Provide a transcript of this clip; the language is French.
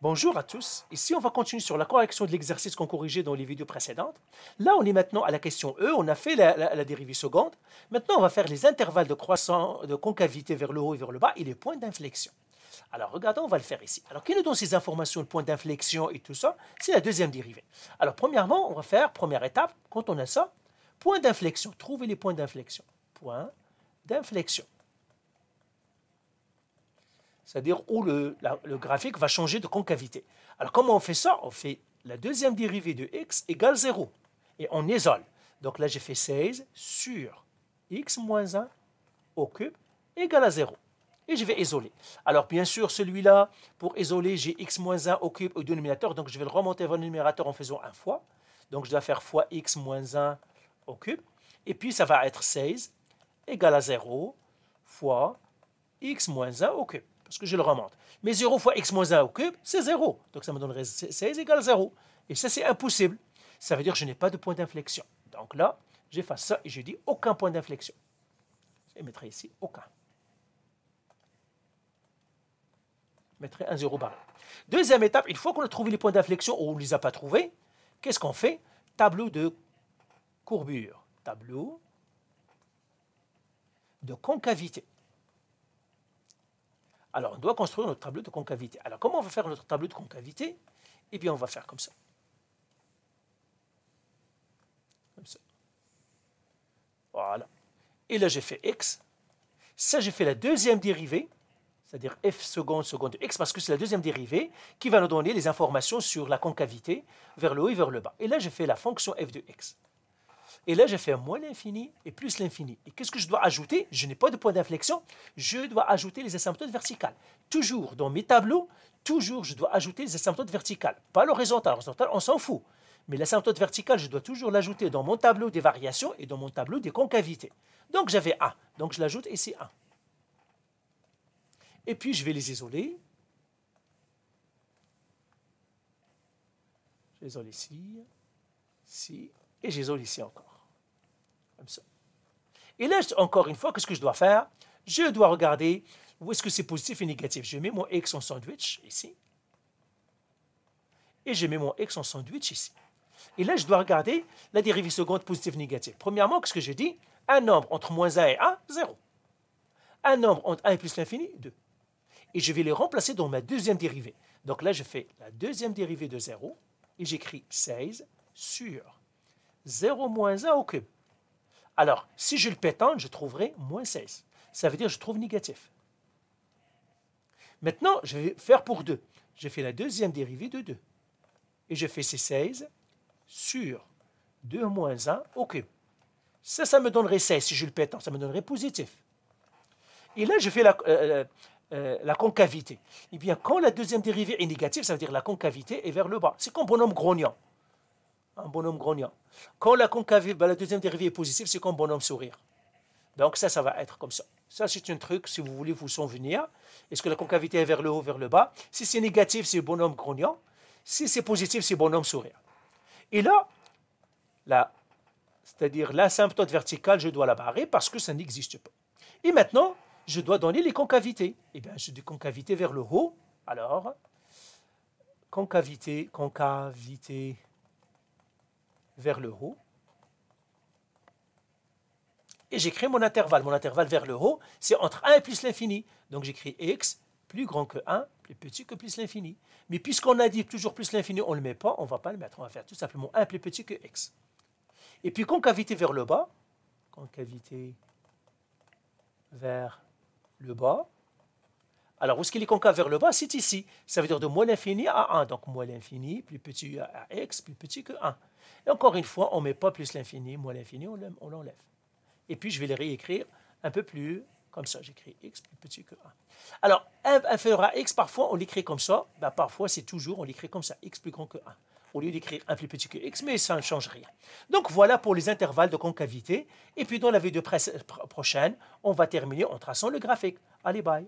Bonjour à tous. Ici, on va continuer sur la correction de l'exercice qu'on corrigeait dans les vidéos précédentes. Là, on est maintenant à la question E. On a fait la dérivée seconde. Maintenant, on va faire les intervalles de croissance, de concavité vers le haut et vers le bas et les points d'inflexion. Alors, regardons, on va le faire ici. Alors, qui nous donne ces informations, le point d'inflexion et tout ça? C'est la deuxième dérivée. Alors, premièrement, on va faire, première étape, quand on a ça, point d'inflexion. Trouver les points d'inflexion. Point d'inflexion. C'est-à-dire où le graphique va changer de concavité. Alors, comment on fait ça? On fait la deuxième dérivée de x égale 0. Et on isole. Donc là, j'ai fait 16 sur x moins 1 au cube égale à 0. Et je vais isoler. Alors, bien sûr, celui-là, pour isoler, j'ai x moins 1 au cube au dénominateur. Donc, je vais le remonter vers le numérateur en faisant un fois. Donc, je dois faire fois x moins 1 au cube. Et puis, ça va être 16 égale à 0 fois x moins 1 au cube. Parce que je le remonte. Mais 0 fois x moins 1 au cube, c'est 0. Donc ça me donnerait 16 égale 0. Et ça, c'est impossible. Ça veut dire que je n'ai pas de point d'inflexion. Donc là, j'efface ça et je dis aucun point d'inflexion. Je mettrai ici aucun. Je mettrai un 0 barré. Deuxième étape, une fois qu'on a trouvé les points d'inflexion ou on ne les a pas trouvés, qu'est-ce qu'on fait? Tableau de courbure. Tableau de concavité. Alors, on doit construire notre tableau de concavité. Alors, comment on va faire notre tableau de concavité? Eh bien, on va faire comme ça. Comme ça. Voilà. Et là, j'ai fait x. Ça, j'ai fait la deuxième dérivée, c'est-à-dire f seconde de x, parce que c'est la deuxième dérivée qui va nous donner les informations sur la concavité vers le haut et vers le bas. Et là, j'ai fait la fonction f de x. Et là, j'ai fait moins l'infini et plus l'infini. Et qu'est-ce que je dois ajouter? Je n'ai pas de point d'inflexion. Je dois ajouter les asymptotes verticales. Toujours dans mes tableaux, toujours je dois ajouter les asymptotes verticales. Pas l'horizontale. L'horizontale, on s'en fout. Mais l'asymptote verticale, je dois toujours l'ajouter dans mon tableau des variations et dans mon tableau des concavités. Donc, j'avais 1. Donc, je l'ajoute ici 1. Et puis, je vais les isoler. J'isole ici, ici, et j'isole ici encore. Comme ça. Et là, encore une fois, qu'est-ce que je dois faire? Je dois regarder où est-ce que c'est positif et négatif. Je mets mon x en sandwich ici. Et je mets mon x en sandwich ici. Et là, je dois regarder la dérivée seconde positive négative. Premièrement, qu'est-ce que je dis? Un nombre entre moins 1 et 1, 0. Un nombre entre 1 et plus l'infini, 2. Et je vais les remplacer dans ma deuxième dérivée. Donc là, je fais la deuxième dérivée de 0 et j'écris 16 sur 0 moins 1 au cube. Alors, si je le pétante, je trouverai moins 16. Ça veut dire que je trouve négatif. Maintenant, je vais faire pour 2. Je fais la deuxième dérivée de 2. Et je fais ces 16 sur 2 moins 1 au cube. Ça me donnerait 16. Si je le pétante, ça me donnerait positif. Et là, je fais la concavité. Eh bien, quand la deuxième dérivée est négative, ça veut dire que la concavité est vers le bas. C'est comme bonhomme grognant. Un bonhomme grognant. Quand la deuxième dérivée est positive, c'est comme bonhomme sourire. Donc ça va être comme ça. Ça, c'est un truc, si vous voulez vous souvenir. Est-ce que la concavité est vers le haut, vers le bas? Si c'est négatif, c'est bonhomme grognant. Si c'est positif, c'est bonhomme sourire. Et là, c'est-à-dire l'asymptote verticale, je dois la barrer parce que ça n'existe pas. Et maintenant, je dois donner les concavités. Eh bien, j'ai des concavités vers le haut. Alors, concavité vers le haut. Et j'écris mon intervalle. Mon intervalle vers le haut, c'est entre 1 et plus l'infini. Donc j'écris x plus grand que 1, plus petit que plus l'infini. Mais puisqu'on a dit toujours plus l'infini, on ne le met pas, on ne va pas le mettre. On va faire tout simplement 1 plus petit que x. Et puis concavité vers le bas. Concavité vers le bas. Alors, où est-ce qu'il est concave vers le bas? C'est ici. Ça veut dire de moins l'infini à 1. Donc, moins l'infini, plus petit à x, plus petit que 1. Et encore une fois, on ne met pas plus l'infini, moins l'infini, on l'enlève. Et puis, je vais les réécrire un peu plus comme ça. J'écris x plus petit que 1. Alors, 1 inférieur à x, parfois, on l'écrit comme ça. Ben, parfois, c'est toujours, on l'écrit comme ça, x plus grand que 1. Au lieu d'écrire 1 plus petit que x, mais ça ne change rien. Donc, voilà pour les intervalles de concavité. Et puis, dans la vidéo prochaine, on va terminer en traçant le graphique. Allez, bye!